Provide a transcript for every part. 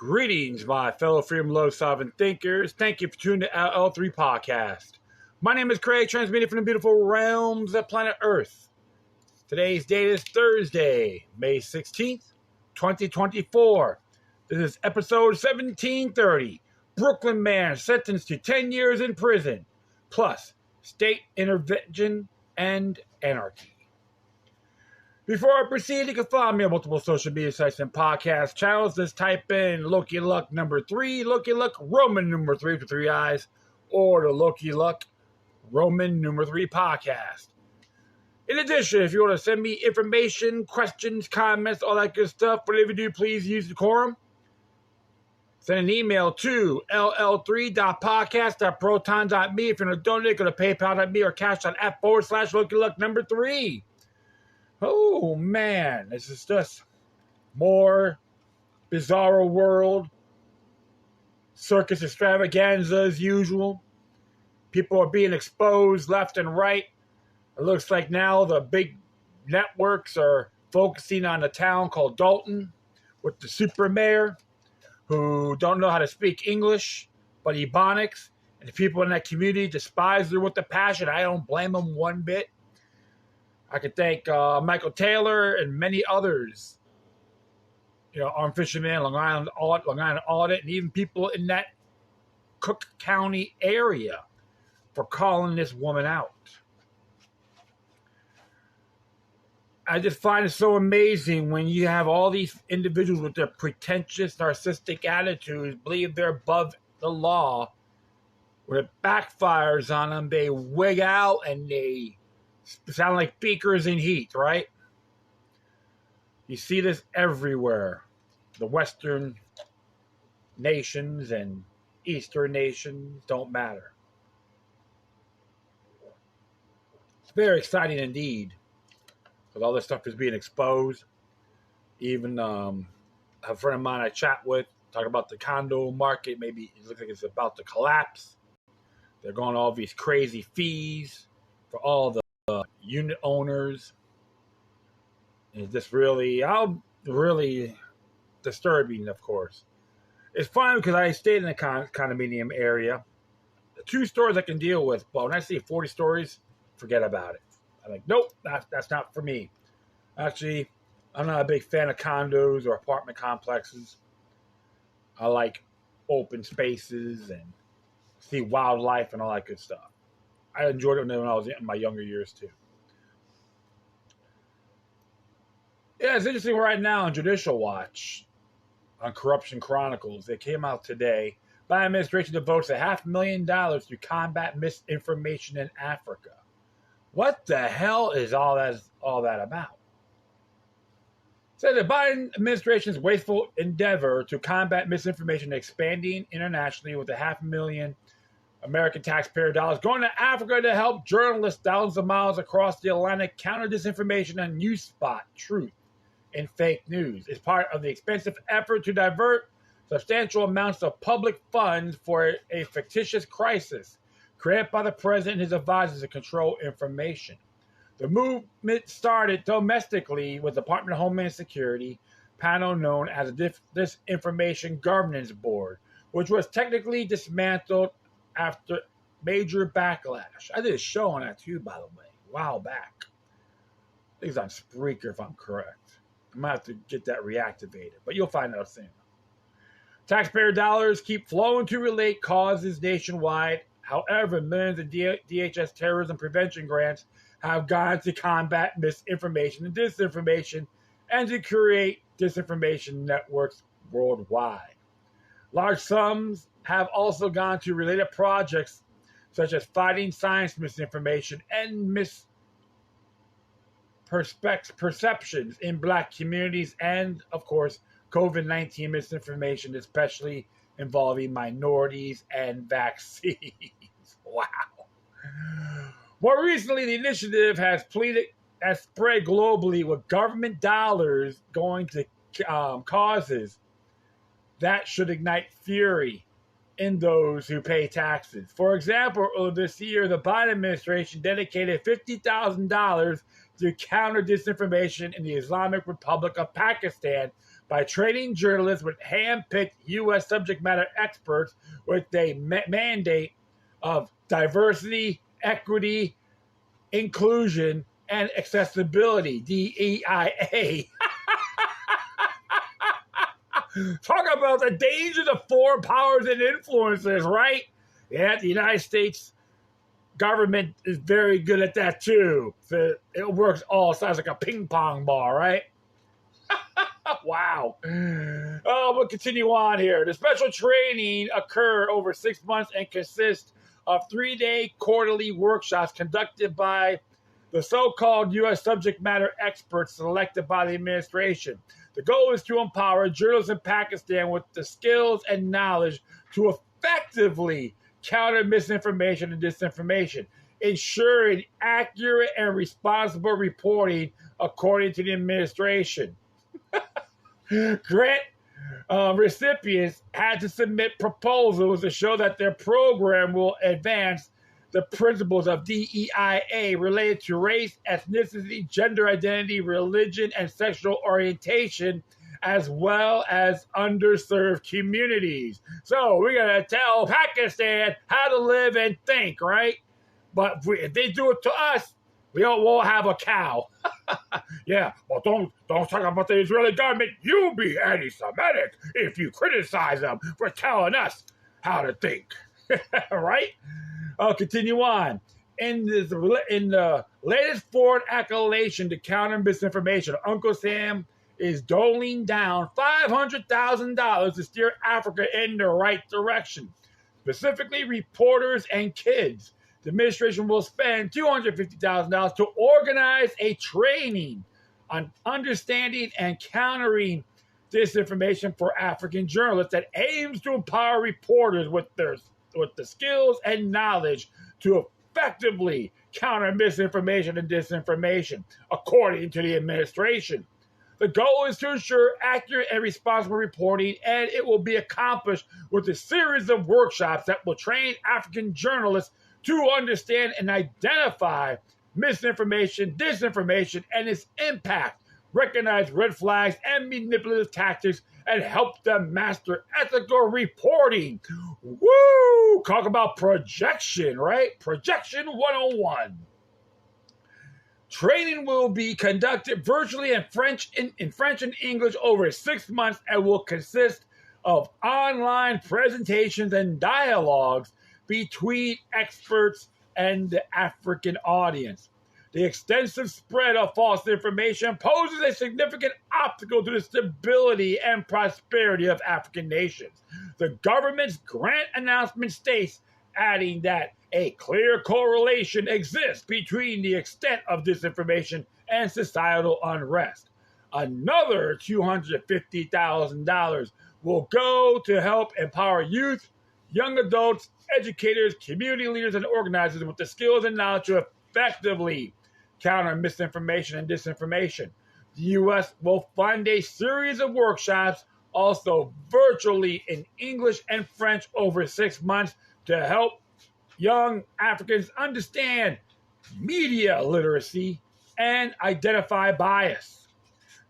Greetings, my fellow freedom loving sovereign thinkers. Thank you for tuning to our L3 podcast. My name is Craig, transmitting from the beautiful realms of planet Earth. Today's date is Thursday, May 16th, 2024. This is episode 1730. Brooklyn man sentenced to 10 years in prison, plus state intervention and anarchy. Before I proceed, you can follow me on multiple social media sites and podcast channels. Just type in Loki Luck number 3, Loki Luck Roman number 3 with 3 eyes, or the Loki Luck Roman number 3 podcast. In addition, if you want to send me information, questions, comments, all that good stuff, whatever you do, please use decorum. Send an email to ll3.podcast.proton.me. If you're going to donate, go to paypal.me or cash.app/Loki Luck number 3. Oh, man, this is just more bizarro world, circus extravaganza as usual. People are being exposed left and right. It looks like now the big networks are focusing on a town called Dalton with the super mayor who don't know how to speak English, but Ebonics, and the people in that community despise her with a passion. I don't blame them one bit. I could thank Michael Taylor and many others, Armed Fisherman, Long Island Audit, and even people in that Cook County area for calling this woman out. I just find it so amazing when you have all these individuals with their pretentious, narcissistic attitudes, believe they're above the law. When it backfires on them, they wig out and they sound like beakers in heat, right? You see this everywhere. The Western nations and Eastern nations don't matter. It's very exciting indeed, because all this stuff is being exposed. Even a friend of mine I chat with, talk about the condo market. Maybe it looks like it's about to collapse. They're going all these crazy fees for all the unit owners. It's just really disturbing, of course. It's fine because I stayed in the condominium area. The 2 stories I can deal with, but when I see 40 stories, forget about it. I'm like, nope, that's not for me. Actually, I'm not a big fan of condos or apartment complexes. I like open spaces and see wildlife and all that good stuff. I enjoyed it when I was in my younger years, too. Yeah, it's interesting right now on Judicial Watch, on Corruption Chronicles. They came out today. Biden administration devotes $500,000 to combat misinformation in Africa. What the hell is all that about? So the Biden administration's wasteful endeavor to combat misinformation expanding internationally with $500,000 American taxpayer dollars going to Africa to help journalists thousands of miles across the Atlantic counter disinformation and news spot truth in fake news. It's part of the expensive effort to divert substantial amounts of public funds for a fictitious crisis created by the president and his advisors to control information. The movement started domestically with the Department of Homeland Security panel known as the Disinformation Governance Board, which was technically dismantled after major backlash. I did a show on that too, by the way, a while back. I think it's on Spreaker, if I'm correct. I might have to get that reactivated, but you'll find out soon. Taxpayer dollars keep flowing to relate causes nationwide. However, millions of DHS terrorism prevention grants have gone to combat misinformation and disinformation and to create disinformation networks worldwide. Large sums have also gone to related projects such as fighting science misinformation and misperceptions in Black communities and, of course, COVID-19 misinformation, especially involving minorities and vaccines. Wow. More recently, the initiative has spread globally with government dollars going to causes that should ignite fury in those who pay taxes. For example, this year, the Biden administration dedicated $50,000 to counter disinformation in the Islamic Republic of Pakistan by training journalists with hand-picked U.S. subject matter experts with a mandate of diversity, equity, inclusion, and accessibility, DEIA. Talk about the dangers of foreign powers and influences, right? Yeah, the United States government is very good at that too. So it works all sides like a ping pong ball, right? Wow. Oh, we'll continue on here. The special training occurred over 6 months and consists of 3-day quarterly workshops conducted by the so-called U.S. subject matter experts selected by the administration. The goal is to empower journalists in Pakistan with the skills and knowledge to effectively counter misinformation and disinformation, ensuring accurate and responsible reporting according to the administration. Grant recipients had to submit proposals to show that their program will advance the principles of DEIA related to race, ethnicity, gender identity, religion, and sexual orientation, as well as underserved communities. So we're going to tell Pakistan how to live and think, right? But if they do it to us, we won't have a cow. Yeah, well, don't talk about the Israeli government. You'll be anti-Semitic if you criticize them for telling us how to think. Right? I'll continue on. In the latest foreign accolation to counter misinformation, Uncle Sam is doling down $500,000 to steer Africa in the right direction, specifically reporters and kids. The administration will spend $250,000 to organize a training on understanding and countering disinformation for African journalists that aims to empower reporters with the skills and knowledge to effectively counter misinformation and disinformation, according to the administration. The goal is to ensure accurate and responsible reporting, and it will be accomplished with a series of workshops that will train African journalists to understand and identify misinformation, disinformation, and its impact, recognize red flags and manipulative tactics, and help them master ethical reporting. Woo! Talk about projection, right? Projection 101. Training will be conducted virtually in French and English over 6 months and will consist of online presentations and dialogues between experts and the African audience. The extensive spread of false information poses a significant obstacle to the stability and prosperity of African nations. The government's grant announcement states, adding that a clear correlation exists between the extent of disinformation and societal unrest. Another $250,000 will go to help empower youth, young adults, educators, community leaders, and organizers with the skills and knowledge to effectively counter misinformation and disinformation. The U.S. will fund a series of workshops, also virtually in English and French over 6 months, to help young Africans understand media literacy and identify bias.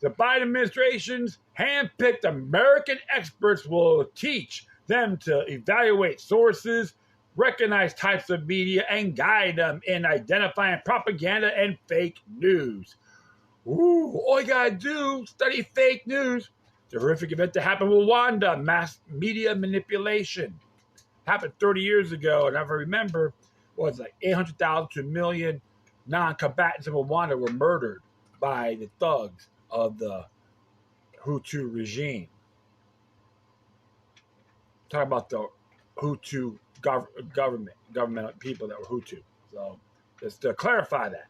The Biden administration's hand-picked American experts will teach them to evaluate sources, recognize types of media, and guide them in identifying propaganda and fake news. Ooh, all you gotta do, study fake news. The horrific event that happened in Rwanda, mass media manipulation. Happened 30 years ago, and I remember, was like 800,000 to 1 million non-combatants in Rwanda were murdered by the thugs of the Hutu regime. Talking about the Hutu government people that were Hutu. So just to clarify that.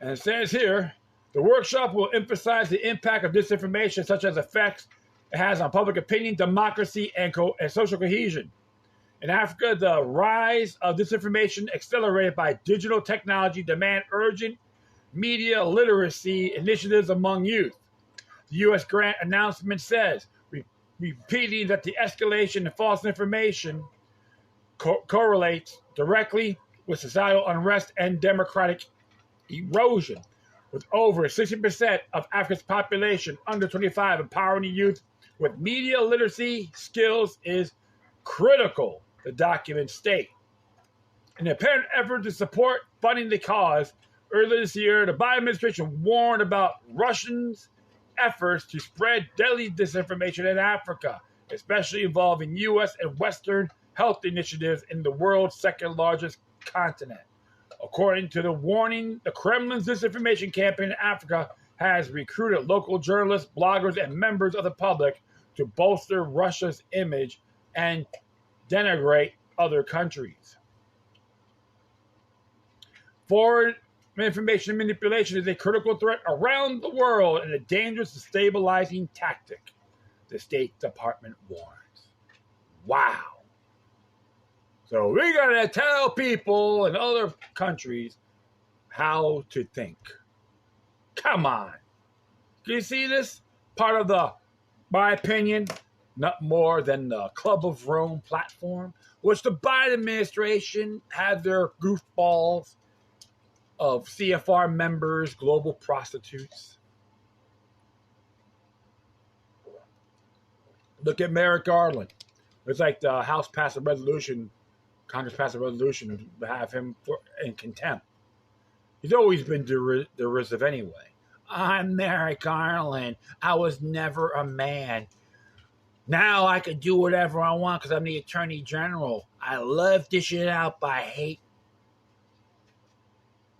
And it says here, the workshop will emphasize the impact of disinformation, such as effects it has on public opinion, democracy, and social cohesion. In Africa, the rise of disinformation accelerated by digital technology demand urgent media literacy initiatives among youth. The U.S. grant announcement says, repeating that the escalation of false information correlates directly with societal unrest and democratic erosion. With over 60% of Africa's population under 25, empowering the youth with media literacy skills is critical, the documents state. In an apparent effort to support funding the cause, earlier this year, the Biden administration warned about Russians' efforts to spread deadly disinformation in Africa, especially involving U.S. and Western health initiatives in the world's second largest continent. According to the warning, the Kremlin's disinformation campaign in Africa has recruited local journalists, bloggers, and members of the public to bolster Russia's image and denigrate other countries. Foreign information manipulation is a critical threat around the world and a dangerous destabilizing tactic, the State Department warns. Wow. So we gotta tell people in other countries how to think. Come on. Do you see this? Part of my opinion, not more than the Club of Rome platform, which the Biden administration had their goofballs of CFR members, global prostitutes. Look at Merrick Garland. It's like the House passed a resolution, Congress passed a resolution to have him in contempt. He's always been derisive anyway. I'm Merrick Garland. I was never a man. Now I can do whatever I want because I'm the Attorney General. I love dishing out, but I hate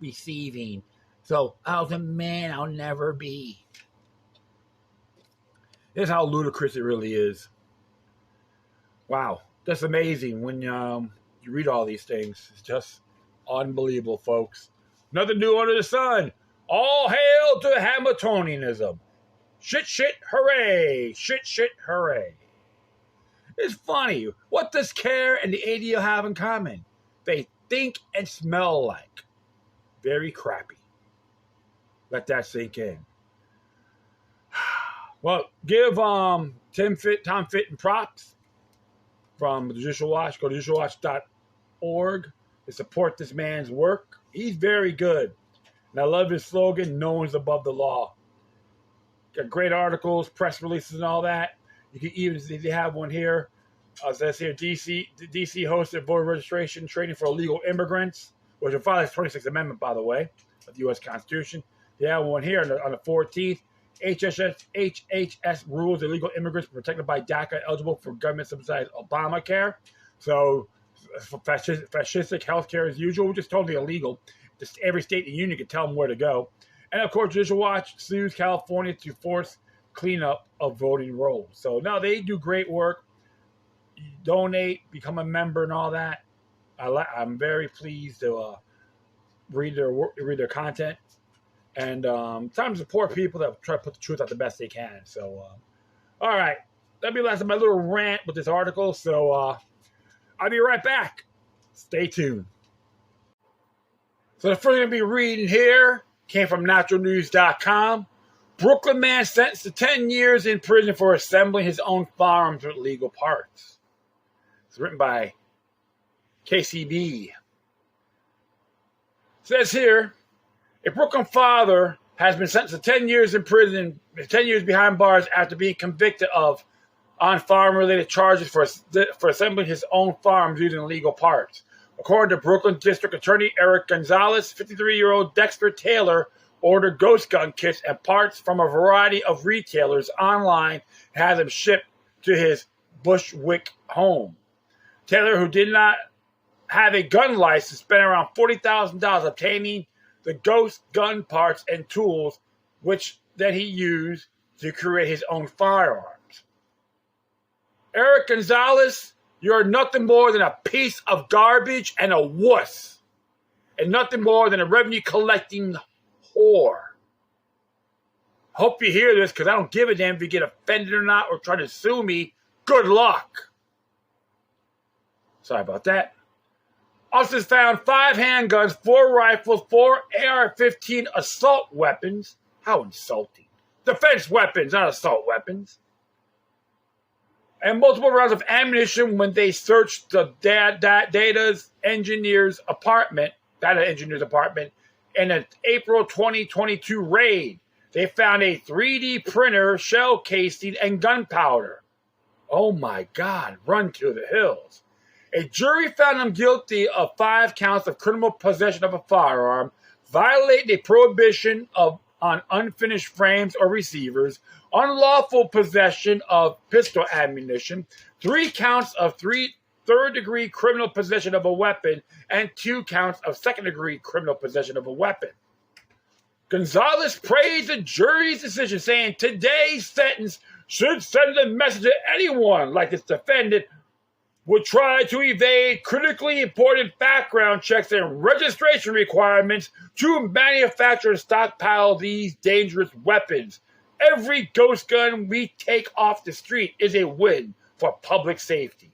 receiving. So I was a man I'll never be. This is how ludicrous it really is. Wow. That's amazing when you read all these things. It's just unbelievable, folks. Nothing new under the sun. All hail to Hamiltonianism. Shit, hooray. Shit, hooray. It's funny. What does CARE and the ADL have in common? They think and smell like. Very crappy. Let that sink in. Well, give Tom Fitton props from the Judicial Watch. Go to judicialwatch.org to support this man's work. He's very good. And I love his slogan, no one's above the law. Got great articles, press releases, and all that. You can even, if you have one here, it says here, DC hosted voter registration training for illegal immigrants, which will follow the 26th Amendment, by the way, of the U.S. Constitution. You have one here on the 14th. HHS rules illegal immigrants protected by DACA eligible for government-subsidized Obamacare. So fascistic healthcare as usual, which is totally illegal. Just every state in the union can tell them where to go. And of course, Judicial Watch sues California to force cleanup of voting rolls. So no, they do great work. You donate, become a member, and all that. I'm very pleased to read their content. And time to support people that try to put the truth out the best they can. So, all right. That'll be the last of my little rant with this article. So, I'll be right back. Stay tuned. So, the first thing I'll be reading here came from naturalnews.com. Brooklyn man sentenced to 10 years in prison for assembling his own firearms with legal parts. It's written by KCB. It says here, a Brooklyn father has been sentenced to 10 years in prison, 10 years behind bars after being convicted of on firearm-related charges for assembling his own firearms using illegal parts. According to Brooklyn District Attorney Eric Gonzalez, 53-year-old Dexter Taylor ordered ghost gun kits and parts from a variety of retailers online and had them shipped to his Bushwick home. Taylor, who did not have a gun license, spent around $40,000 obtaining the ghost gun parts and tools, which then he used to create his own firearms. Eric Gonzalez, you're nothing more than a piece of garbage and a wuss, and nothing more than a revenue-collecting whore. Hope you hear this, because I don't give a damn if you get offended or not or try to sue me. Good luck. Sorry about that. Officers found 5 handguns, 4 rifles, 4 AR-15 assault weapons. How insulting. Defense weapons, not assault weapons. And multiple rounds of ammunition when they searched the data engineer's apartment in an April 2022 raid. They found a 3D printer, shell casing, and gunpowder. Oh my God, run to the hills. A jury found him guilty of 5 counts of criminal possession of a firearm, violating a prohibition on unfinished frames or receivers, unlawful possession of pistol ammunition, 3 counts of third-degree criminal possession of a weapon, and 2 counts of second-degree criminal possession of a weapon. Gonzalez praised the jury's decision, saying today's sentence should send a message to anyone like this defendant would try to evade critically important background checks and registration requirements to manufacture and stockpile these dangerous weapons. Every ghost gun we take off the street is a win for public safety.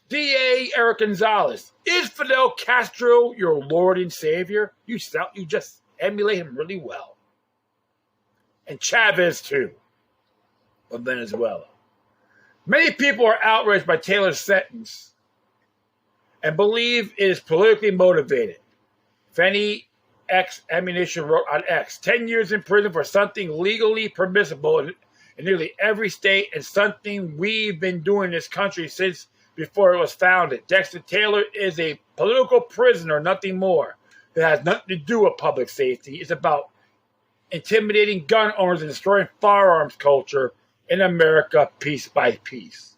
DA Eric Gonzalez, is Fidel Castro your Lord and Savior? You just emulate him really well. And Chavez too, of Venezuela. Many people are outraged by Taylor's sentence and believe it is politically motivated. Fenny X Ammunition wrote on X, 10 years in prison for something legally permissible in nearly every state and something we've been doing in this country since before it was founded. Dexter Taylor is a political prisoner, nothing more. It has nothing to do with public safety. It's about intimidating gun owners and destroying firearms culture in America piece by piece.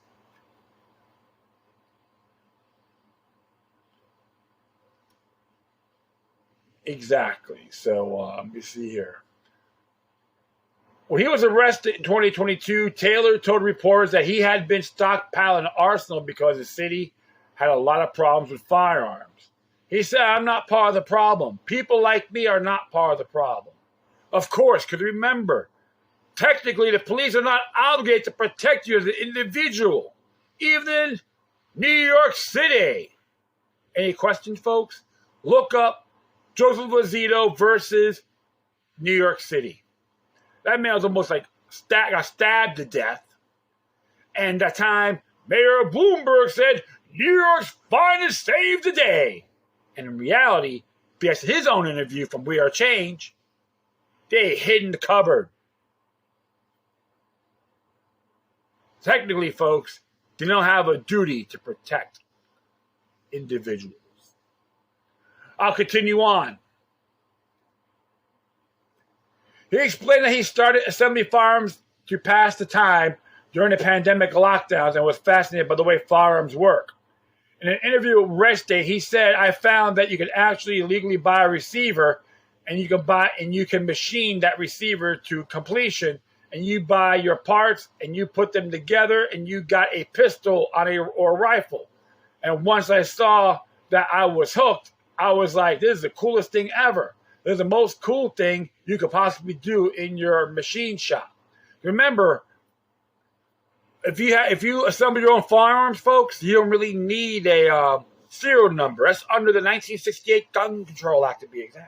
Exactly. So let me see here. When he was arrested in 2022, Taylor told reporters that he had been stockpiling an arsenal because the city had a lot of problems with firearms. He said, I'm not part of the problem. People like me are not part of the problem. Of course, because remember, technically the police are not obligated to protect you as an individual, even in New York City. Any questions, folks? Look up Joseph Lozito versus New York City. That man was almost like got stabbed to death. And that time, Mayor Bloomberg said, New York's finest saved the day. And in reality, based on his own interview from We Are Change, they hid in the cupboard. Technically, folks, they don't have a duty to protect individuals. I'll continue on. He explained that he started assembling firearms to pass the time during the pandemic lockdowns and was fascinated by the way firearms work. In an interview with Rest he said, I found that you can actually legally buy a receiver and you can machine that receiver to completion, and you buy your parts and you put them together and you got a pistol or a rifle. And once I saw that I was hooked, I was like, this is the coolest thing ever. This is the most cool thing you could possibly do in your machine shop. Remember, if you assemble your own firearms, folks, you don't really need a serial number. That's under the 1968 Gun Control Act, to be exact.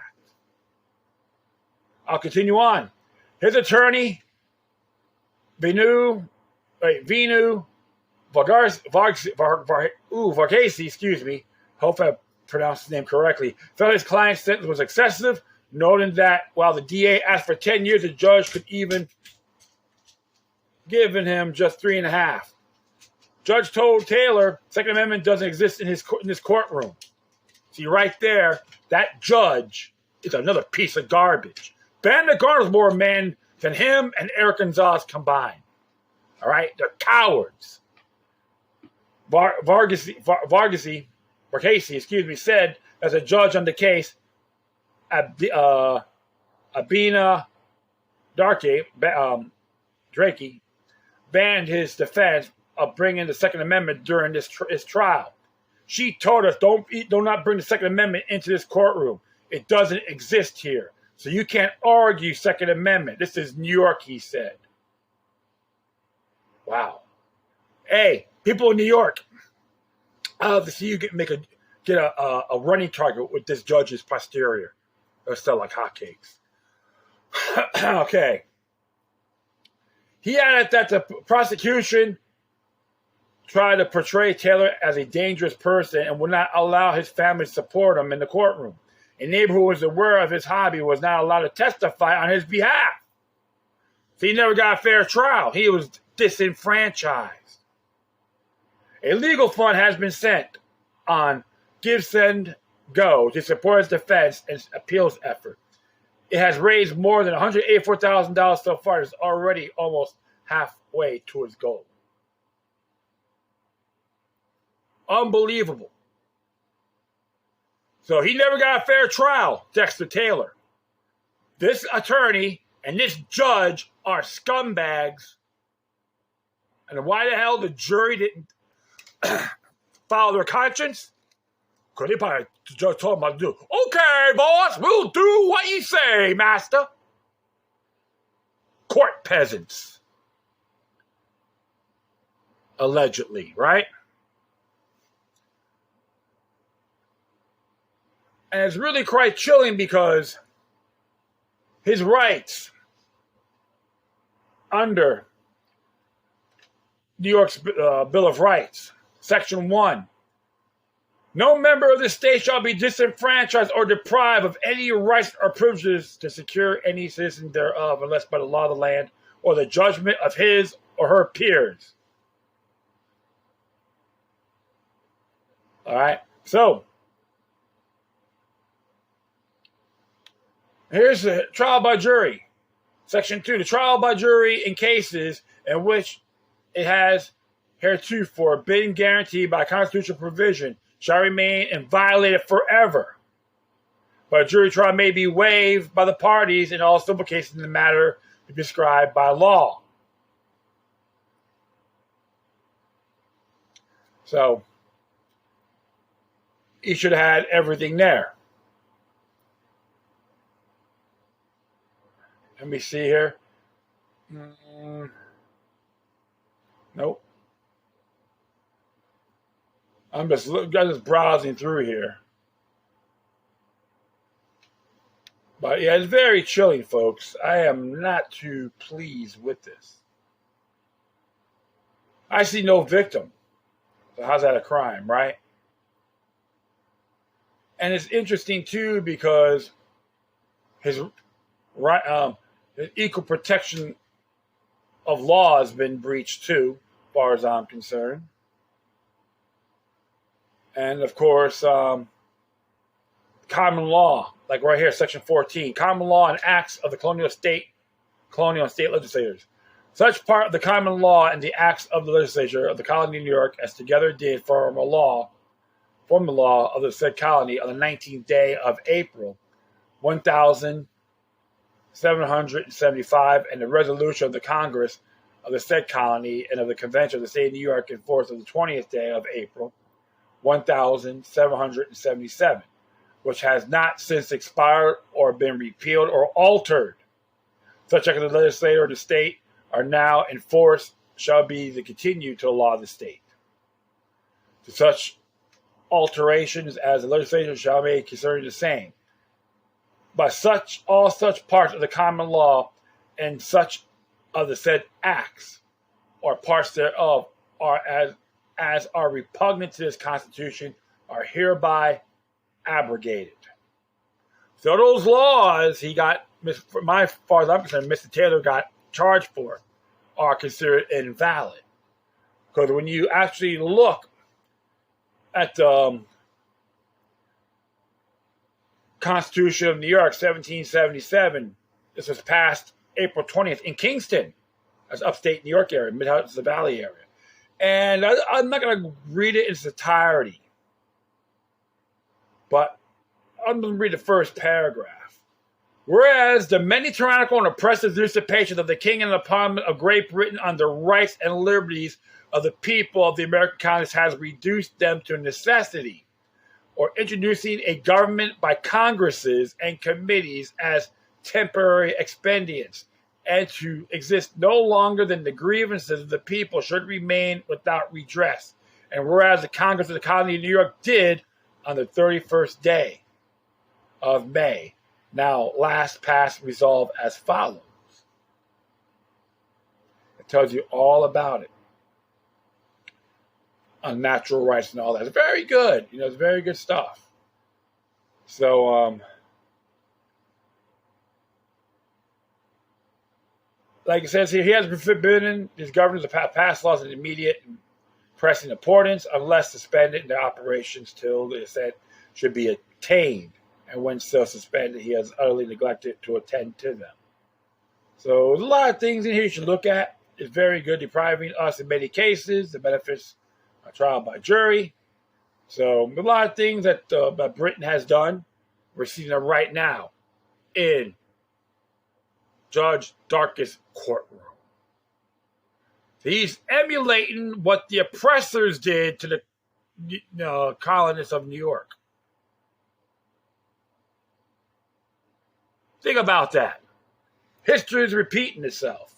I'll continue on. His attorney, Vinu Varghese, excuse me, hope I pronounced his name correctly, felt his client's sentence was excessive, noting that while the DA asked for 10 years, the judge could even given him just 3.5. Judge told Taylor, Second Amendment doesn't exist in this courtroom. See, right there, that judge is another piece of garbage. Bandit Garner's more man than him and Eric Gonzalez combined. All right? They're cowards. Varghese, said, as a judge on the case, Abina Drake banned his defense of bringing the Second Amendment during his trial. She told us, do not bring the Second Amendment into this courtroom. It doesn't exist here. So you can't argue Second Amendment. This is New York, he said. Wow. Hey, people in New York, I'd love to see you get a running target with this judge's posterior. They'll sell like hotcakes. Okay. He added that the prosecution tried to portray Taylor as a dangerous person and would not allow his family to support him in the courtroom. A neighbor who was aware of his hobby was not allowed to testify on his behalf. So he never got a fair trial. He was disenfranchised. A legal fund has been sent on Give, Send, Go to support his defense and appeals effort. It has raised more than $184,000 so far. It's already almost halfway to its goal. Unbelievable. So he never got a fair trial, Dexter Taylor. This attorney and this judge are scumbags. And why the hell the jury didn't follow their conscience? Because they probably just told them to do. Okay, boss, we'll do what you say, master. Court peasants. Allegedly, right? And it's really quite chilling because his rights under New York's Bill of Rights, Section 1, no member of the state shall be disenfranchised or deprived of any rights or privileges to secure any citizen thereof, unless by the law of the land or the judgment of his or her peers. All right, so here's the trial by jury. Section 2, the trial by jury in cases in which it has heretofore been guaranteed by constitutional provision shall remain inviolated forever. But a jury trial may be waived by the parties in all civil cases in the matter to be prescribed by law. So, he should have had everything there. Let me see here. Nope. I'm just browsing through here. But yeah, it's very chilling, folks. I am not too pleased with this. I see no victim. So how's that a crime, right? And it's interesting too because his equal protection of law has been breached too, as far as I'm concerned. And of course, common law, like right here, Section 14, common law and acts of the colonial and state legislators. Such part of the common law and the acts of the legislature of the colony of New York as together did form the law of the said colony on the 19th day of April, 1775, and the resolution of the Congress of the said colony and of the Convention of the State of New York in force of the 20th day of April, 1777, which has not since expired or been repealed or altered. Such acts of the legislature or the state are now in force shall be the continue to the law of the state. To such alterations as the legislature shall make concerning the same. By all such parts of the common law and such of the said acts or parts thereof are as are repugnant to this Constitution are hereby abrogated. So those laws he got, as far as I'm concerned, Mr. Taylor got charged for, are considered invalid. Because when you actually look at the Constitution of New York, 1777, this was passed April 20th in Kingston, that's upstate New York area, Mid-Hudson Valley area. And I'm not going to read it in its entirety, but I'm going to read the first paragraph. Whereas the many tyrannical and oppressive usurpations of the King and the Parliament of Great Britain on the rights and liberties of the people of the American colonies has reduced them to necessity, or introducing a government by congresses and committees as temporary expedients, and to exist no longer than the grievances of the people should remain without redress. And whereas the Congress of the Colony of New York did on the 31st day of May, now last passed resolve as follows. It tells you all about it. on natural rights and all that. It's very good. It's very good stuff. So, like it says here, he has been forbidden his governors to pass laws of immediate and pressing importance unless suspended in their operations till the said should be attained. And when still suspended, he has utterly neglected to attend to them. So there's a lot of things in here you should look at. It's very good, depriving us in many cases the benefits of trial by jury. So a lot of things that Britain has done, we're seeing them right now in Judge Darkest courtroom. He's emulating what the oppressors did to the colonists of New York. Think about that. History is repeating itself.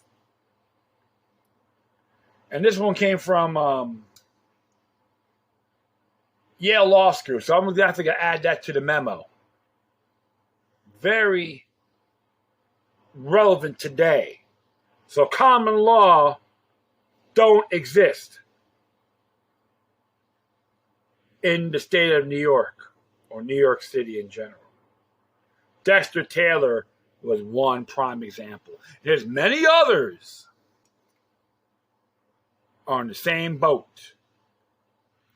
And this one came from Yale Law School, so I'm going to have to add that to the memo. Very relevant today. So common law don't exist in the state of New York or New York City in general. Dexter Taylor was one prime example. There's many others on the same boat.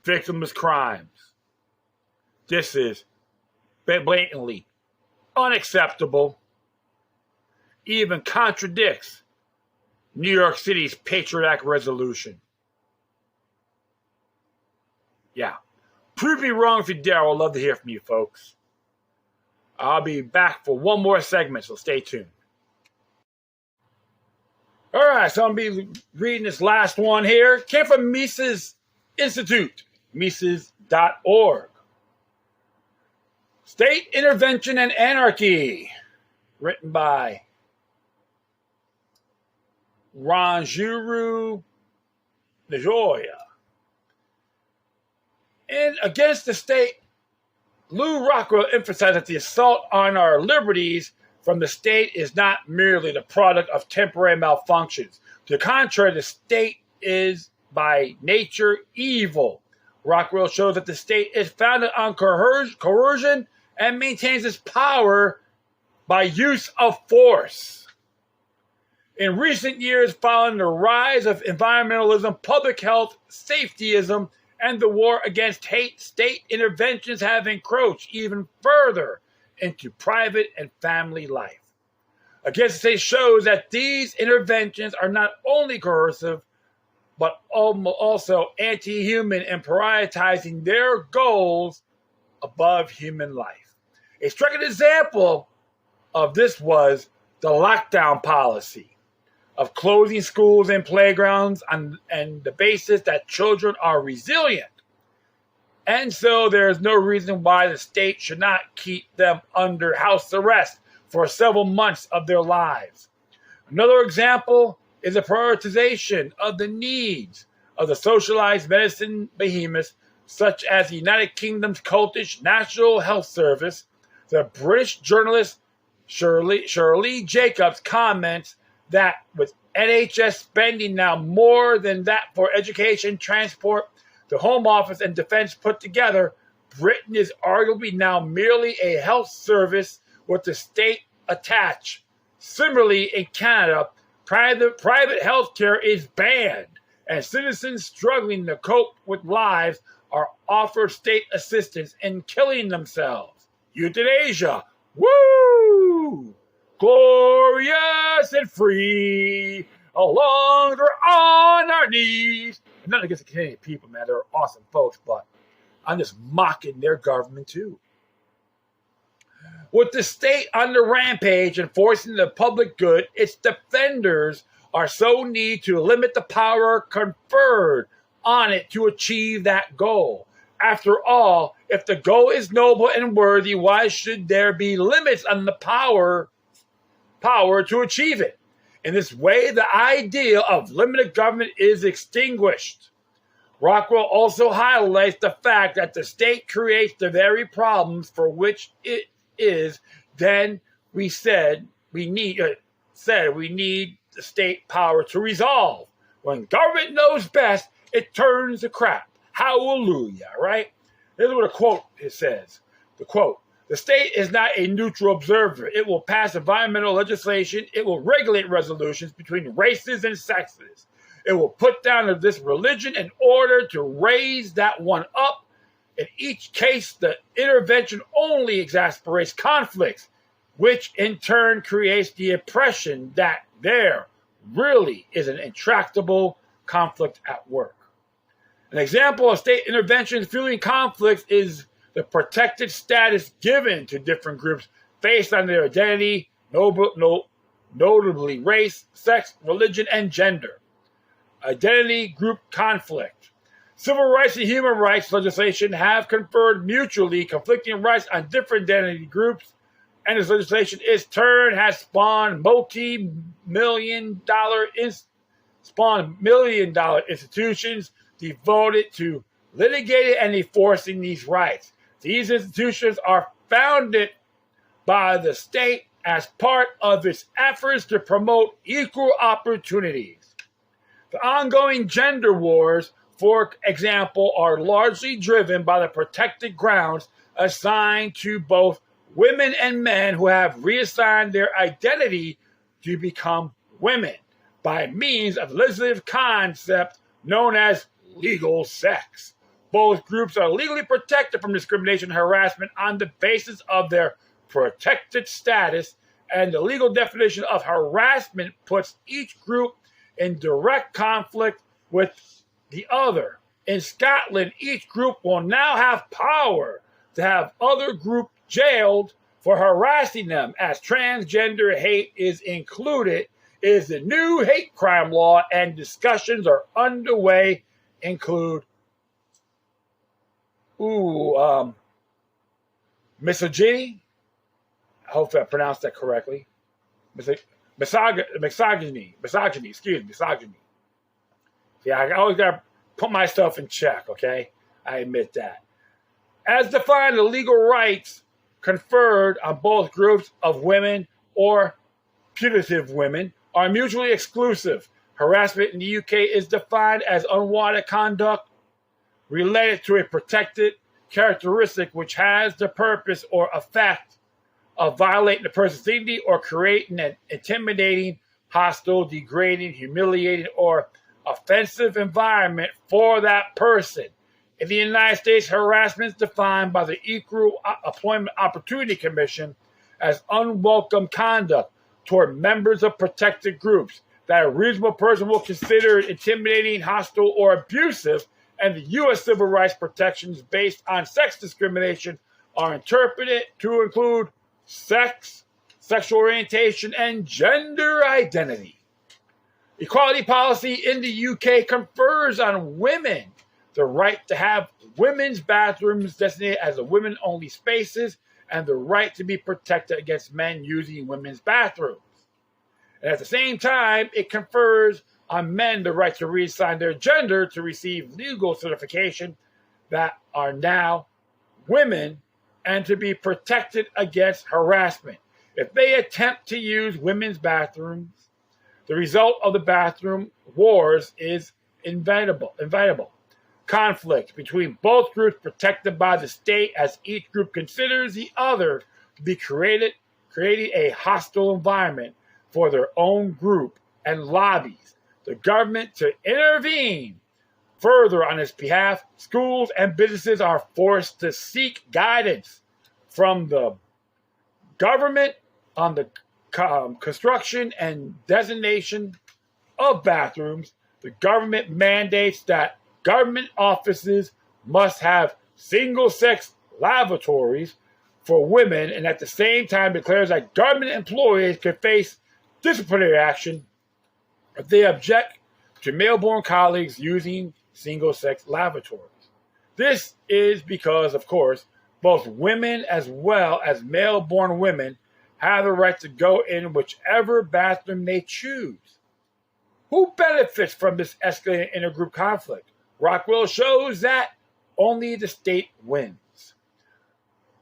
Victimless crimes. This is blatantly unacceptable. Even contradicts New York City's Patriot Act resolution. Yeah. Prove me wrong if you dare. I would love to hear from you, folks. I'll be back for one more segment, so stay tuned. All right, so I'm going to be reading this last one here. It came from Mises Institute, Mises.org. State Intervention and Anarchy, written by Ranjuru Najoya. And against the state, Lou Rockwell emphasized that the assault on our liberties from the state is not merely the product of temporary malfunctions. To the contrary, the state is by nature evil. Rockwell shows that the state is founded on coercion and maintains its power by use of force. In recent years, following the rise of environmentalism, public health, safetyism, and the war against hate, state interventions have encroached even further into private and family life. Against the state shows that these interventions are not only coercive, but also anti-human and prioritizing their goals above human life. A striking example of this was the lockdown policy of closing schools and playgrounds on the basis that children are resilient. And so there is no reason why the state should not keep them under house arrest for several months of their lives. Another example is the prioritization of the needs of the socialized medicine behemoths, such as the United Kingdom's cultish National Health Service. The British journalist Shirley Jacobs comments that with NHS spending now more than that for education, transport, the Home Office, and defense put together, Britain is arguably now merely a health service with the state attached. Similarly, in Canada, private health care is banned, and citizens struggling to cope with lives are offered state assistance in killing themselves. Euthanasia. Woo! Glorious and free, along we're on our knees. Nothing against the Canadian people, man. They're awesome folks, but I'm just mocking their government too. With the state on the rampage enforcing the public good, its defenders are so need to limit the power conferred on it to achieve that goal. After all, if the goal is noble and worthy, why should there be limits on the power to achieve it? In this way, the idea of limited government is extinguished. Rockwell also highlights the fact that the state creates the very problems for which it is. Then we said we need the state power to resolve. When government knows best, it turns to crap. Hallelujah, right? Here's what a quote it says. The quote, the state is not a neutral observer. It will pass environmental legislation. It will regulate resolutions between races and sexes. It will put down this religion in order to raise that one up. In each case, the intervention only exasperates conflicts, which in turn creates the impression that there really is an intractable conflict at work. An example of state intervention fueling conflicts is the protected status given to different groups based on their identity, notably race, sex, religion, and gender. Identity group conflict. Civil rights and human rights legislation have conferred mutually conflicting rights on different identity groups, and this legislation in turn has spawned million dollar institutions devoted to litigating and enforcing these rights. These institutions are founded by the state as part of its efforts to promote equal opportunities. The ongoing gender wars, for example, are largely driven by the protected grounds assigned to both women and men who have reassigned their identity to become women by means of the legislative concept known as legal sex. Both groups are legally protected from discrimination and harassment on the basis of their protected status, and the legal definition of harassment puts each group in direct conflict with the other. In Scotland, each group will now have power to have other group jailed for harassing them, as transgender hate is included is the new hate crime law, and discussions are underway include misogyny. I hope I pronounced that correctly. Misogyny. Yeah, I always got to put myself in check, okay? I admit that. As defined, the legal rights conferred on both groups of women or putative women are mutually exclusive. Harassment in the UK is defined as unwanted conduct related to a protected characteristic which has the purpose or effect of violating the person's dignity or creating an intimidating, hostile, degrading, humiliating, or offensive environment for that person. In the United States, harassment is defined by the Equal Employment Opportunity Commission as unwelcome conduct toward members of protected groups that a reasonable person will consider intimidating, hostile, or abusive, and the U.S. civil rights protections based on sex discrimination are interpreted to include sex, sexual orientation, and gender identity. Equality policy in the UK confers on women the right to have women's bathrooms designated as women-only spaces and the right to be protected against men using women's bathrooms. And at the same time, it confers on men the right to reassign their gender to receive legal certification that are now women and to be protected against harassment. If they attempt to use women's bathrooms, the result of the bathroom wars is inevitable. Conflict between both groups protected by the state as each group considers the other to be creating a hostile environment for their own group and lobbies the government to intervene. Further, on its behalf, schools and businesses are forced to seek guidance from the government on the construction and designation of bathrooms. The government mandates that government offices must have single-sex lavatories for women, and at the same time declares that government employees can face disciplinary action if they object to male-born colleagues using single-sex lavatories. This is because, of course, both women as well as male-born women have the right to go in whichever bathroom they choose. Who benefits from this escalating intergroup conflict? Rockwell shows that only the state wins.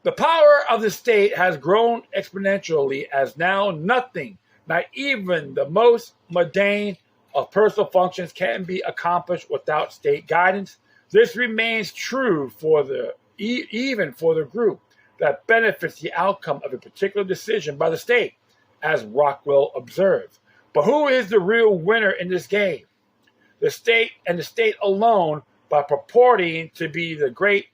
The power of the state has grown exponentially as now nothing, not even the most mundane of personal functions, can be accomplished without state guidance. This remains true even for the group that benefits the outcome of a particular decision by the state, as Rockwell observed. But who is the real winner in this game? The state, and the state alone, by purporting to be the great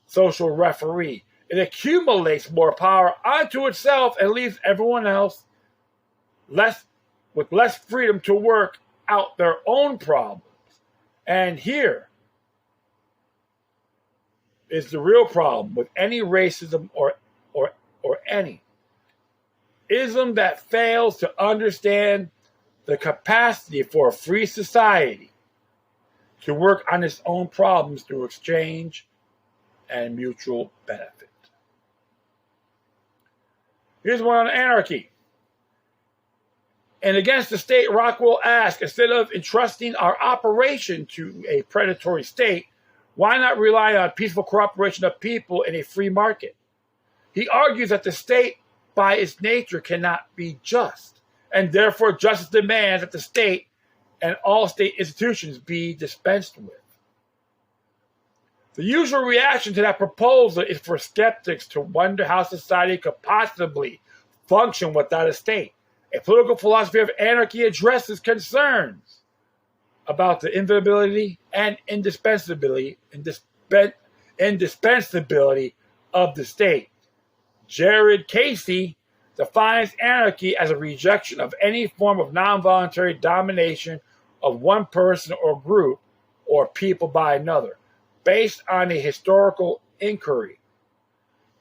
social referee. It accumulates more power onto itself and leaves everyone else with less freedom to work out their own problems. And here is the real problem with any racism or any ism that fails to understand the capacity for a free society to work on its own problems through exchange and mutual benefit. Here's one on anarchy. And against the state, Rockwell asked, instead of entrusting our operation to a predatory state, why not rely on peaceful cooperation of people in a free market? He argues that the state, by its nature, cannot be just, and therefore justice demands that the state and all state institutions be dispensed with. The usual reaction to that proposal is for skeptics to wonder how society could possibly function without a state. A political philosophy of anarchy addresses concerns about the inevitability and indispensability of the state. Jared Casey defines anarchy as a rejection of any form of non-voluntary domination of one person or group or people by another, based on a historical inquiry.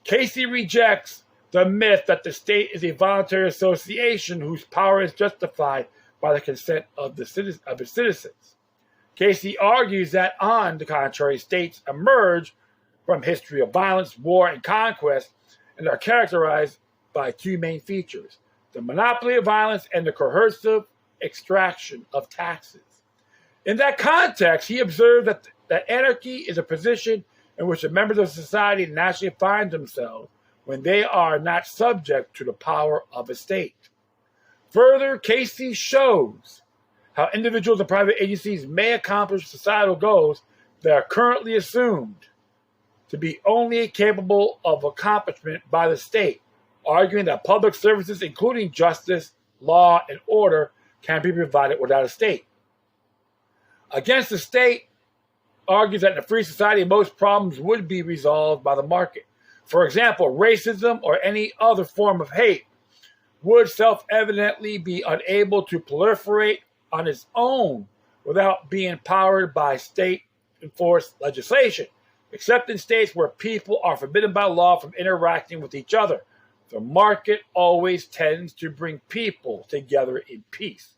Casey rejects the myth that the state is a voluntary association whose power is justified by the consent of its citizens. Casey argues that, on the contrary, states emerge from history of violence, war, and conquest, and are characterized by two main features: the monopoly of violence and the coercive extraction of taxes. In that context, he observed that anarchy is a position in which the members of society naturally find themselves when they are not subject to the power of a state. Further, Casey shows how individuals and private agencies may accomplish societal goals that are currently assumed to be only capable of accomplishment by the state, arguing that public services, including justice, law, and order, can be provided without a state. Against the state, argues that in a free society, most problems would be resolved by the market. For example, racism or any other form of hate would self-evidently be unable to proliferate on its own without being powered by state-enforced legislation, except in states where people are forbidden by law from interacting with each other. The market always tends to bring people together in peace,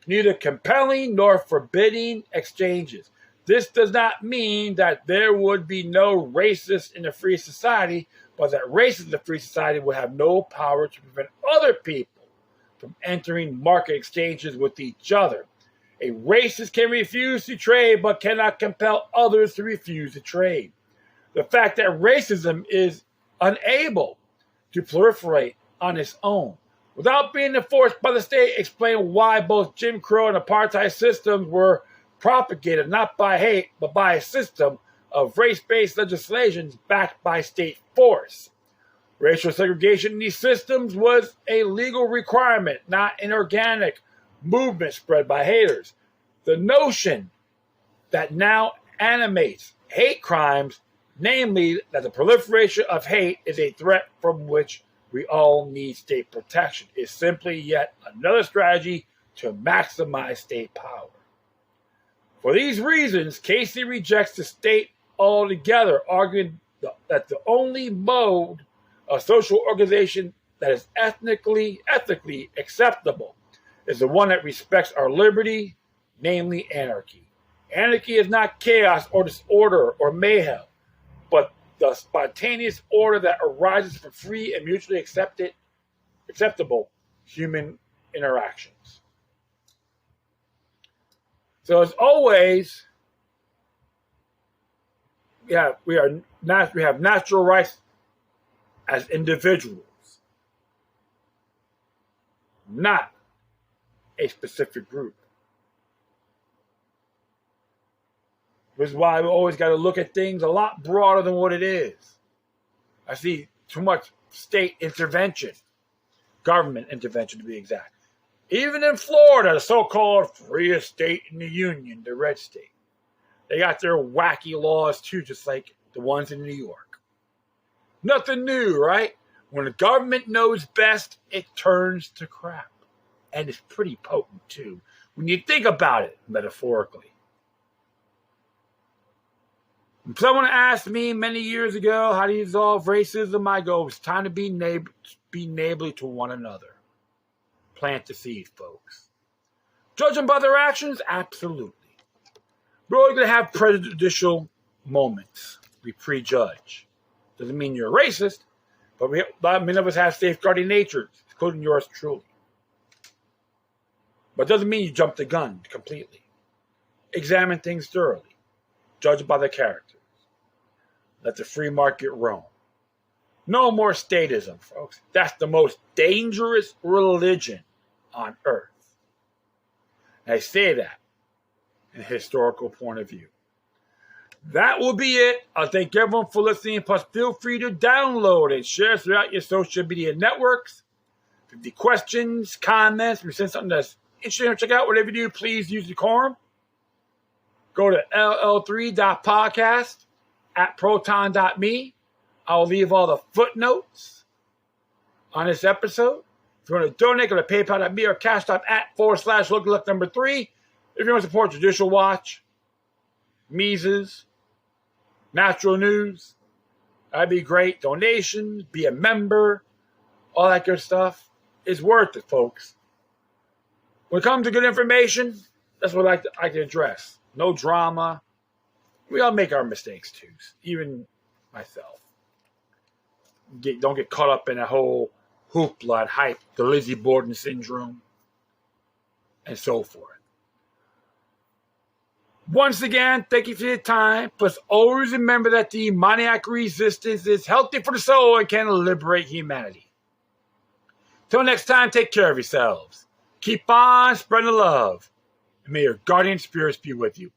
neither compelling nor forbidding exchanges. This does not mean that there would be no racists in a free society, but that racists in a free society would have no power to prevent other people from entering market exchanges with each other. A racist can refuse to trade, but cannot compel others to refuse to trade. The fact that racism is unable to proliferate on its own without being enforced by the state explains why both Jim Crow and apartheid systems were propagated not by hate, but by a system of race-based legislation backed by state force. Racial segregation in these systems was a legal requirement, not an organic movement spread by haters. The notion that now animates hate crimes, namely that the proliferation of hate is a threat from which we all need state protection, is simply yet another strategy to maximize state power. For these reasons, Casey rejects the state altogether, arguing that the only mode of social organization that is ethically acceptable is the one that respects our liberty, namely anarchy. Anarchy is not chaos or disorder or mayhem, but the spontaneous order that arises from free and mutually acceptable human interactions. So as always, we have natural rights as individuals, not a specific group. Which is why we always got to look at things a lot broader than what it is. I see too much state intervention, government intervention to be exact. Even in Florida, the so-called freest state in the union, the red state, they got their wacky laws too, just like the ones in New York. Nothing new, right? When the government knows best, it turns to crap. And it's pretty potent too, when you think about it metaphorically. When someone asked me many years ago how to resolve racism, I go, it's time to be neighborly to one another. Plant the seed, folks. Judge them by their actions? Absolutely. We're always going to have prejudicial moments. We prejudge. Doesn't mean you're a racist, but many of us have safeguarding natures, including yours truly. But it doesn't mean you jump the gun completely. Examine things thoroughly. Judge by their characters. Let the free market roam. No more statism, folks. That's the most dangerous religion on earth. And I say that in a historical point of view. That will be it. I thank everyone for listening. Plus, feel free to download and share throughout your social media networks. If you have any questions, comments, if you send something that's interesting, check out whatever you do, please use decorum. Go to ll3.podcast at proton.me. I'll leave all the footnotes on this episode. If you want to donate, go to paypal.me or cash.app /look3. If you want to support Judicial Watch, Mises, Natural News, that'd be great. Donations, be a member, all that good stuff. It's worth it, folks. When it comes to good information, that's what I like to address. No drama. We all make our mistakes too, even myself. Don't get caught up in a whole hoopla and hype, the Lizzie Borden syndrome, and so forth. Once again, thank you for your time. Plus, always remember that the demoniac resistance is healthy for the soul and can liberate humanity. Till next time, take care of yourselves. Keep on spreading the love. And may your guardian spirits be with you.